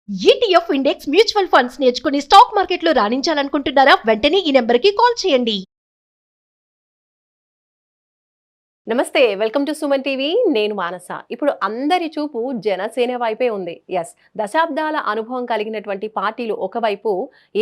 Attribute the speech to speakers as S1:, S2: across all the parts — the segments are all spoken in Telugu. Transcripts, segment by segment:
S1: ఈటీఎఫ్ ఇండెక్స్ మ్యూచువల్ ఫండ్స్ నేర్చుకుని స్టాక్ మార్కెట్లో రాణించాలనుకుంటున్నారా? వెంటనే ఈ నెంబర్కి కాల్ చేయండి.
S2: నమస్తే, వెల్కమ్ టు సుమన్ టీవీ. నేను మానస. ఇప్పుడు అందరి చూపు జనసేన వైపే ఉంది. ఎస్, దశాబ్దాల అనుభవం కలిగినటువంటి పార్టీలు ఒకవైపు,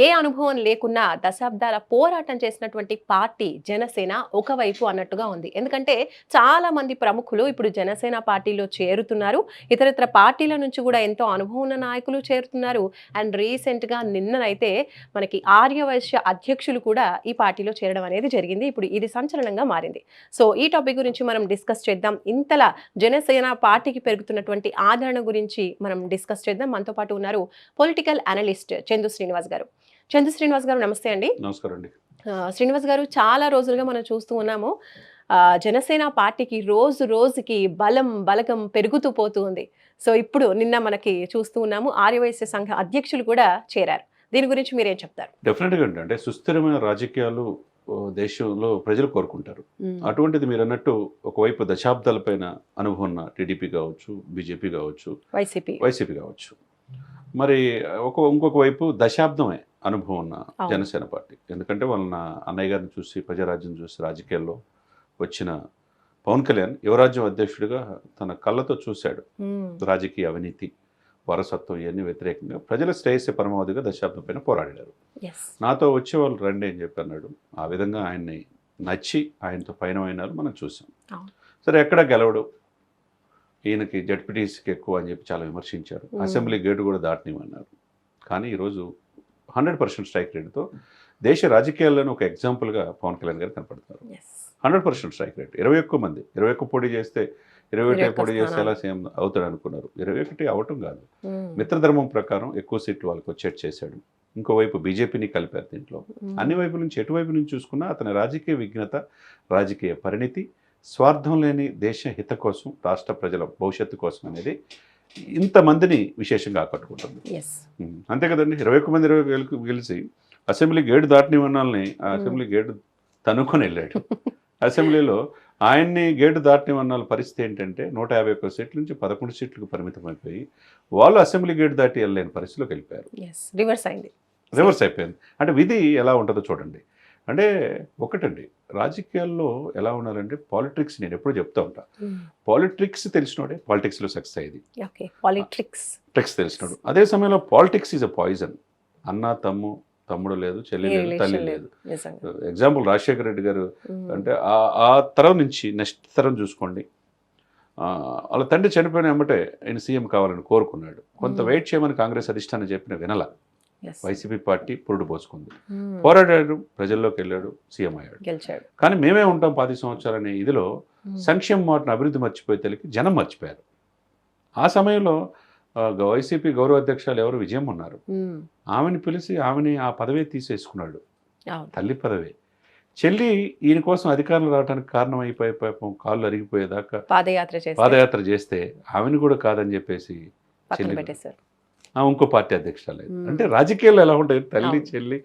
S2: ఏ అనుభవం లేకున్నా దశాబ్దాల పోరాటం చేసినటువంటి పార్టీ జనసేన ఒకవైపు అన్నట్టుగా ఉంది. ఎందుకంటే చాలా మంది ప్రముఖులు ఇప్పుడు జనసేన పార్టీలో చేరుతున్నారు. ఇతరత్ర పార్టీల నుంచి కూడా ఎంతో అనుభవం ఉన్న నాయకులు చేరుతున్నారు. అండ్ రీసెంట్గా నిన్ననైతే మనకి ఆర్యవైశ్య అధ్యక్షులు కూడా ఈ పార్టీలో చేరడం అనేది జరిగింది. ఇప్పుడు ఇది సంచలనంగా మారింది. సో ఈ టాపిక్ గురించి మనం డిస్కస్ చేద్దాం. ఇంతలా జనసేన పార్టీకి పెరుగుతున్నటువంటి ఆదరణ గురించి మనం డిస్కస్ చేద్దాం. మనతో పాటు ఉన్నారు పొలిటికల్ అనలిస్ట్ చందు శ్రీనివాస్ గారు. చందు శ్రీనివాస్ గారు, నమస్తే అండి.
S3: నమస్కారం అండి.
S2: శ్రీనివాస్ గారు, చాలా రోజులుగా మనం చూస్తూ ఉన్నాము జనసేన పార్టీకి రోజు రోజుకి బలగం పెరుగుతూ పోతూ ఉంది. సో ఇప్పుడు నిన్న మనకి చూస్తూ ఉన్నాము ఆర్యవైశ్య సంఘ అధ్యక్షులు కూడా చేరారు. దీని గురించి మీరేం చెప్తారు?
S3: డెఫినెట్గా అంటే సుస్థిరమైన రాజకీయాలు దేశంలో ప్రజలు కోరుకుంటారు. అటువంటిది మీరు అన్నట్టు ఒకవైపు దశాబ్దాల పైన అనుభవం ఉన్న టీడీపీ కావచ్చు, బీజేపీ కావచ్చు, వైసీపీ కావచ్చు, మరి ఇంకొక వైపు దశాబ్దమే అనుభవం ఉన్న జనసేన పార్టీ. ఎందుకంటే వాళ్ళ అన్నయ్య గారిని చూసి, ప్రజారాజ్యం చూసి రాజకీయాల్లో వచ్చిన పవన్ కళ్యాణ్ యువరాజ్యం అధ్యక్షుడిగా తన కళ్ళతో చూశాడు రాజకీయ అవినీతి, వారసత్వం ఇవన్నీ వ్యతిరేకంగా ప్రజల శ్రేయస్సు పరమావధిగా దశాబ్దం పైన పోరాడారు. నాతో వచ్చేవాళ్ళు రండి అని చెప్పి అన్నాడు. ఆ విధంగా ఆయన్ని నచ్చి ఆయనతో పైన అయినారు మనం చూసాం. సరే, ఎక్కడ గెలవడు, ఈయనకి జడ్పీటీసీకి ఎక్కువ అని చెప్పి చాలా విమర్శించారు. అసెంబ్లీ గేటు కూడా దాటనివన్నారు. కానీ ఈరోజు 100% స్ట్రైక్ రేటుతో దేశ రాజకీయాల్లోనే ఒక ఎగ్జాంపుల్గా పవన్ కళ్యాణ్ గారు కనపడుతున్నారు. 100% స్ట్రైక్ రేట్. 21 పోటీ చేస్తే 21 పోటీ చేస్తే ఎలా సీఎం అవుతాడు అనుకున్నారు. 21 అవటం కాదు, మిత్రధర్మం ప్రకారం ఎక్కువ సీట్లు వాళ్ళకి వచ్చేట్టు చేశాడు. ఇంకోవైపు బీజేపీని కలిపారు దీంట్లో. అన్ని వైపుల నుంచి, ఎటువైపు నుంచి చూసుకున్నా అతని రాజకీయ విఘ్నత, రాజకీయ పరిణితి, స్వార్థం లేని దేశ హిత కోసం, రాష్ట్ర ప్రజల భవిష్యత్తు కోసం అనేది ఇంతమందిని విశేషంగా ఆకట్టుకుంటుంది. అంతే కదండి, 21 మంది గెలిచి అసెంబ్లీ గేటు దాటనివన్నాలని ఆ అసెంబ్లీ గేటు తనుకొని వెళ్ళాడు. అసెంబ్లీలో ఆయన్ని గేటు దాటనివన్నాల పరిస్థితి ఏంటంటే 151 సీట్ల నుంచి 11 సీట్లకు పరిమితం అయిపోయి వాళ్ళు అసెంబ్లీ గేటు దాటి వెళ్ళలేని పరిస్థితిలోకి వెళ్ళిపోయారు. రివర్స్ అయిపోయింది. అంటే విధి ఎలా ఉంటుందో చూడండి. అంటే ఒకటండి, రాజకీయాల్లో ఎలా ఉండాలంటే పాలిటిక్స్, నేను ఎప్పుడు చెప్తా ఉంటా, పాలిటిక్స్ తెలిసినోడే పాలిటిక్స్లో సక్సెస్ అయ్యేది. ట్రిక్స్ తెలిసినాడు. అదే సమయంలో పాలిటిక్స్ ఈజ్ అ పాయిజన్. అన్న తమ్ముడు లేదు, చెల్లి లేదు, తల్లి లేదు. ఎగ్జాంపుల్ రాజశేఖర రెడ్డి గారు అంటే ఆ తరం నుంచి నెక్స్ట్ తరం చూసుకోండి. వాళ్ళ తండ్రి చనిపోయిన వెంబటే ఆయన సీఎం కావాలని కోరుకున్నాడు. కొంత వెయిట్ చేయమని కాంగ్రెస్ అధిష్టానం చెప్పిన వినల. వైసీపీ పార్టీ పురుడు పోసుకుంది, పోరాడాడు, ప్రజల్లోకి వెళ్ళాడు, సీఎం అయ్యాడు. కానీ మేమే ఉంటాం 10 సంవత్సరాలనే ఇదిలో సంక్షేమ మాటను అభివృద్ధి మర్చిపోయే తెలికి జనం మర్చిపోయారు. ఆ సమయంలో వైసీపీ గౌరవ అధ్యక్షులు ఎవరు విజయం ఉన్నారు, ఆమెను పిలిచి ఆమెని ఆ పదవే తీసేసుకున్నాడు, తల్లి పదవే. చెల్లి ఈయన కోసం అధికారులు రావడానికి కారణం అయిపోయి పాపం కాళ్ళు అరిగిపోయేదాకా పాదయాత్ర చేస్తే ఆమెను కూడా కాదని చెప్పేసి ఇంకో పార్టీ అధ్యక్షురాలు. అంటే రాజకీయాల్లో ఎలా ఉంటాయి, తల్లి చెల్లి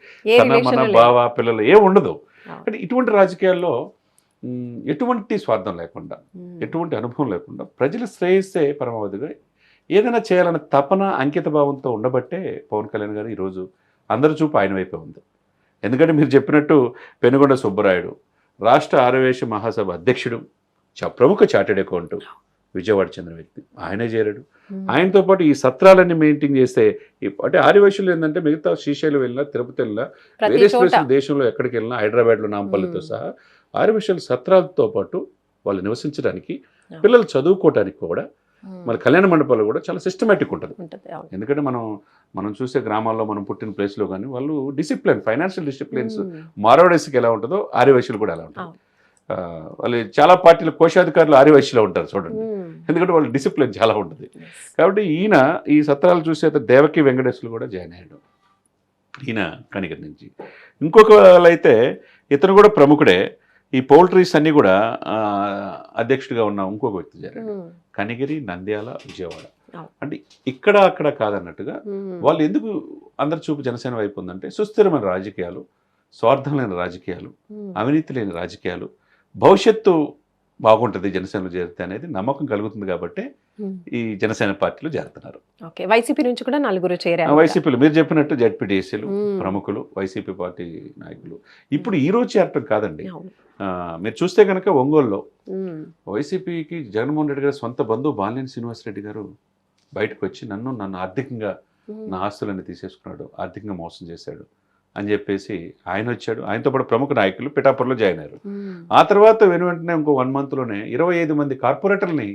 S3: మన బావ పిల్లలు ఏం ఉండదు. అంటే ఇటువంటి రాజకీయాల్లో ఎటువంటి స్వార్థం లేకుండా, ఎటువంటి అనుభవం లేకుండా ప్రజల శ్రేయస్సే పరమావధిగా ఏదైనా చేయాలన్న తపన, అంకిత భావంతో ఉండబట్టే పవన్ కళ్యాణ్ గారు ఈరోజు అందరి చూపు ఆయన వైపే ఉంది. ఎందుకంటే మీరు చెప్పినట్టు పెనుగొండ సుబ్బరాయుడు రాష్ట్ర ఆర్యవైశ్య మహాసభ అధ్యక్షుడు, ప్రముఖ చార్టెడ్ అకౌంట్, విజయవాడ చెందిన వ్యక్తి, ఆయనే చేరాడు. ఆయనతో పాటు ఈ సత్రాలన్నీ మెయింటైన్ చేస్తే, అంటే ఆర్యవైశ్యులు ఏంటంటే మిగతా శ్రీశైలం వెళ్ళినా, తిరుపతి వెళ్ళినా, వేరే ప్లేసులు దేశంలో ఎక్కడికి వెళ్ళినా, హైదరాబాద్లో నాంపల్లితో సహా ఆర్యవైశ్యుల సత్రాలతో పాటు వాళ్ళు నివసించడానికి, పిల్లలు చదువుకోవడానికి కూడా మన కళ్యాణ మండపాలు కూడా చాలా సిస్టమేటిక్ ఉంటుంది. ఎందుకంటే మనం చూసే గ్రామాల్లో, మనం పుట్టిన ప్లేస్లో కానీ వాళ్ళు డిసిప్లిన్, ఫైనాన్షియల్ డిసిప్లిన్స్ మారవాడేసికి ఎలా ఉంటుందో ఆర్యవైశ్యులు కూడా ఎలా ఉంటుంది. వాళ్ళు చాలా పార్టీల కోశాధికారులు ఆర్యవైశ్యులో ఉంటారు చూడండి, ఎందుకంటే వాళ్ళ డిసిప్లిన్ చాలా ఉంటుంది. కాబట్టి ఈయన ఈ సత్రాలు చూసే దేవకి వెంకటేశ్వరులు కూడా జాయిన్ అయ్యాడు, ఈయన కనిగిరి నుంచి. ఇంకొక వాళ్ళైతే ఇతను కూడా ప్రముఖుడే, ఈ పౌల్ట్రీస్ అన్నీ కూడా అధ్యక్షుడిగా ఉన్న ఇంకొక వ్యక్తి చేరాడు, కనిగిరి, నంద్యాల, విజయవాడ. అంటే ఇక్కడ అక్కడ కాదన్నట్టుగా వాళ్ళు ఎందుకు అందరి చూపు జనసేన వైపు ఉందంటే సుస్థిరమైన రాజకీయాలు, స్వార్థం లేని రాజకీయాలు, అవినీతి లేని రాజకీయాలు, భవిష్యత్తు బాగుంటుంది జనసేనలో చేరితే అనేది నమ్మకం కలుగుతుంది. కాబట్టి ఈ జనసేన పార్టీలో చేరుతున్నారు.
S2: ఓకే, వైసీపీ నుంచి కూడా నలుగురు చేరారు.
S3: వైసీపీలో మీరు చెప్పినట్టు జెడ్పీటీసీలు ప్రముఖులు, వైసీపీ పార్టీ నాయకులు ఇప్పుడు ఈ రోజు చేరటం కాదండి. మీరు చూస్తే కనుక ఒంగోలులో వైసీపీకి జగన్మోహన్ రెడ్డి గారు సొంత బంధువు బాలినేని శ్రీనివాసరెడ్డి గారు బయటకు వచ్చి నన్ను ఆర్థికంగా నా ఆస్తులన్నీ తీసేసుకున్నాడు, ఆర్థికంగా మోసం చేశాడు అని చెప్పేసి ఆయన వచ్చాడు. ఆయనతో పాటు ప్రముఖ నాయకులు పిఠాపురంలో జాయిన్ అయ్యారు. ఆ తర్వాత వెంటనే ఇంకో 1 monthలోనే 25 మంది కార్పొరేటర్ని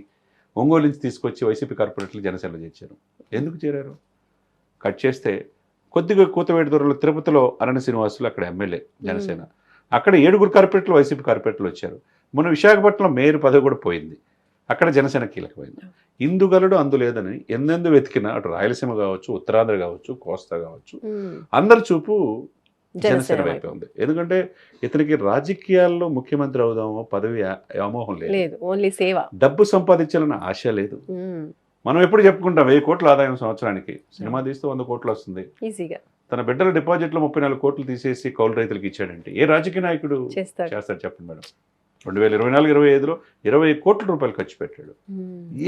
S3: ఒంగోలు నుంచి తీసుకొచ్చి వైసీపీ కార్పొరేటర్లు జనసేనలో చేర్చారు. ఎందుకు చేరారు? కట్ చేస్తే కొద్దిగా కూతవేడి దూరంలో తిరుపతిలో అరణ్య శ్రీనివాసులు అక్కడ ఎమ్మెల్యే జనసేన, అక్కడ 7 కార్పొరేటర్లు వైసీపీ కార్పొరేటర్లు వచ్చారు. మొన్న విశాఖపట్నంలో మేయర్ పదవి కూడా పోయింది, అక్కడ జనసేన కీలకమైంది. ఇందుగలడు అందులేదని ఎందెందు వెతికినా అటు రాయలసీమ కావచ్చు, ఉత్తరాంధ్ర కావచ్చు, కోస్తా కావచ్చు, అందరి చూపు జనసేన వైపే ఉంది. ఎందుకంటే ఇతనికి రాజకీయాల్లో ముఖ్యమంత్రి అవుదామో పదవి వ్యామోహం లేదు,
S2: ఓన్లీ సేవ,
S3: డబ్బు సంపాదించాలన్న ఆశ లేదు. మనం ఎప్పుడు చెప్పుకుంటాం 1000 కోట్ల ఆదాయం సంవత్సరానికి, సినిమా తీస్తే 100 కోట్లు వస్తుంది ఈజీగా. తన బిడ్డల డిపాజిట్లో 34 కోట్లు తీసేసి కౌలు రైతులకు ఇచ్చాడంటే ఏ రాజకీయ నాయకుడు చేస్తాడు చెప్పండి మేడం? 2024-25లో 20 కోట్ల రూపాయలు ఖర్చు పెట్టాడు.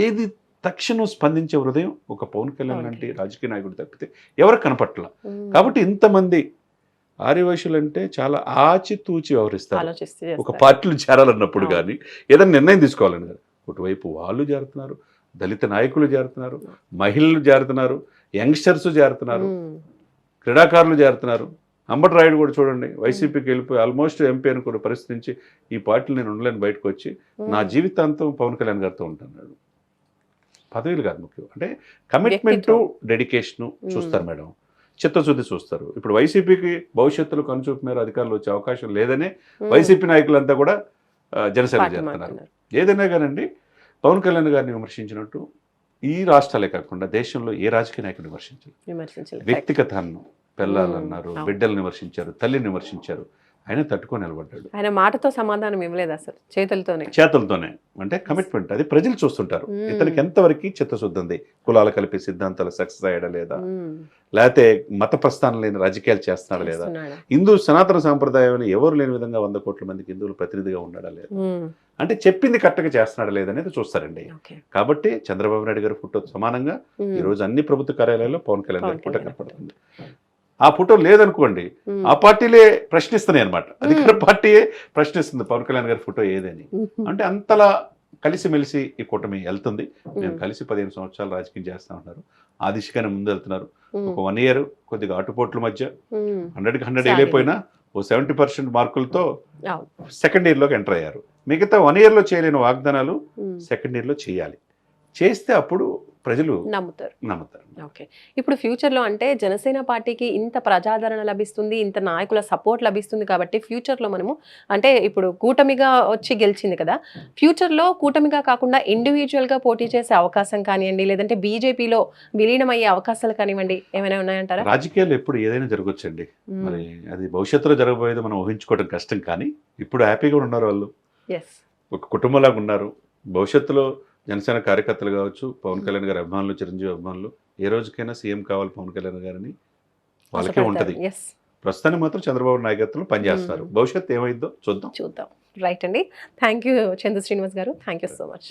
S3: ఏది తక్షణం స్పందించే హృదయం ఒక పవన్ కళ్యాణ్ లాంటి రాజకీయ నాయకుడు తప్పితే ఎవరికి కనపట్ల. కాబట్టి ఇంతమంది ఆర్యవైశ్యులు అంటే చాలా ఆచితూచి వ్యవహరిస్తారు. ఒక పార్టీలు చేరాలన్నప్పుడు కానీ ఏదైనా నిర్ణయం తీసుకోవాలని కానీ ఒకవైపు వాళ్ళు చేరుతున్నారు, దళిత నాయకులు చేరుతున్నారు, మహిళలు చేరుతున్నారు, యంగ్స్టర్స్ చేరుతున్నారు, క్రీడాకారులు చేరుతున్నారు. అంబటి రాయుడు కూడా చూడండి వైసీపీకి వెళ్ళిపోయి ఆల్మోస్ట్ ఎంపీ అనుకున్న పరిస్థితి నుంచి ఈ పార్టీలు నేను ఉండలేని బయటకు వచ్చి నా జీవితాంతం పవన్ కళ్యాణ్ గారితో ఉంటున్నాడు. పదవులు కాదు ముఖ్యం, అంటే కమిట్మెంటు, డెడికేషను చూస్తారు మేడం, చిత్తశుద్ధి చూస్తారు. ఇప్పుడు వైసీపీకి భవిష్యత్తులో కనుచూపు మేర అధికారులు వచ్చే అవకాశం లేదనే వైసీపీ నాయకులంతా కూడా జనసేన చేస్తున్నారు. ఏదైనా కానండి పవన్ కళ్యాణ్ గారిని విమర్శించినట్టు ఈ రాష్ట్రాలే కాకుండా దేశంలో ఏ రాజకీయ నాయకుడు విమర్శించారు? వ్యక్తిగతాన్ని పిల్లలన్నారు, బిడ్డలను విమర్శించారు, తల్లిని విమర్శించారు, ఆయన తట్టుకొని నిలబడ్డాడు.
S2: ఆయన మాటతో సమాధానం ఇవ్వలేదు, అసలు
S3: చేతులతోనే. అంటే కమిట్మెంట్, అది ప్రజలు చూస్తుంటారు ఇతనికి ఎంతవరకు చిత్తశుద్ధి ఉంది, కులాలు కలిపి సిద్ధాంతాలు సక్సెస్ అయ్యాడా లేదా, లేకపోతే మత ప్రస్థానం లేని రాజకీయాలు చేస్తున్నాడా లేదా, హిందూ సనాతన సాంప్రదాయం ఎవరు లేని విధంగా 100 కోట్ల మందికి హిందువులు ప్రతినిధిగా ఉన్నాడా లేదా, అంటే చెప్పింది కరెక్ట్గా చేస్తున్నాడా లేదనేది చూస్తారండి. కాబట్టి చంద్రబాబు నాయుడు గారి ఫోటో సమానంగా ఈరోజు అన్ని ప్రభుత్వ కార్యాలయాల్లో పవన్ కళ్యాణ్ గారి ఫోటో కనపడుతుంది. ఆ ఫోటో లేదనుకోండి ఆ పార్టీలే ప్రశ్నిస్తున్నాయి అనమాట, అధికార పార్టీయే ప్రశ్నిస్తుంది పవన్ కళ్యాణ్ గారి ఫోటో ఏదని. అంటే అంతలా కలిసిమెలిసి ఈ కూటమి వెళ్తుంది. మేము కలిసి 15 సంవత్సరాలు రాజకీయం చేస్తా ఉన్నారు, ఆ దిశగానే ముందు వెళ్తున్నారు. ఒక 1 year కొద్దిగా అటుపోట్ల మధ్య 100కి 100 వెళ్ళిపోయినా ఓ 70% మార్కులతో సెకండ్ ఇయర్లోకి ఎంటర్ అయ్యారు. మిగతా 1 yearలో చేయలేని వాగ్దానాలు సెకండ్ ఇయర్లో చేయాలి, చేస్తే అప్పుడు ప్రజలు నమ్ముతారు.
S2: ఓకే, ఇప్పుడు ఫ్యూచర్లో అంటే జనసేన పార్టీకి ఇంత ప్రజాదరణ లభిస్తుంది, ఇంత నాయకుల సపోర్ట్ లభిస్తుంది కాబట్టి ఫ్యూచర్లో మనము అంటే ఇప్పుడు కూటమిగా వచ్చి గెలిచింది కదా, ఫ్యూచర్లో కూటమిగా కాకుండా ఇండివిజువల్గా పోటీ చేసే అవకాశం కానివ్వండి, లేదంటే బీజేపీలో విలీనమయ్యే అవకాశాలు కానివ్వండి, ఏమైనా ఉన్నాయంటారా?
S3: రాజకీయాలు ఎప్పుడు ఏదైనా జరగొచ్చండి, మరి అది భవిష్యత్తులో జరగబోయేది మనం ఊహించుకోవడం కష్టం. కానీ ఇప్పుడు హ్యాపీగా ఉన్నారు వాళ్ళు, ఒక కుటుంబంలాగా ఉన్నారు. భవిష్యత్తులో జనసేన కార్యకర్తలు కావచ్చు, పవన్ కళ్యాణ్ గారి అభిమానులు, చిరంజీవి అభిమానులు ఏ రోజుకైనా సీఎం కావాలి పవన్ కళ్యాణ్ గారిని వాళ్ళకే ఉంటది. ప్రస్తుతానికి మాత్రం చంద్రబాబు నాయకత్వంలో పనిచేస్తున్నారు. భవిష్యత్తు ఏమైందో చూద్దాం.
S2: రైట్ అండి, థ్యాంక్ యూ చంద్ర శ్రీనివాస్ గారు, థ్యాంక్ యూ సో మచ్.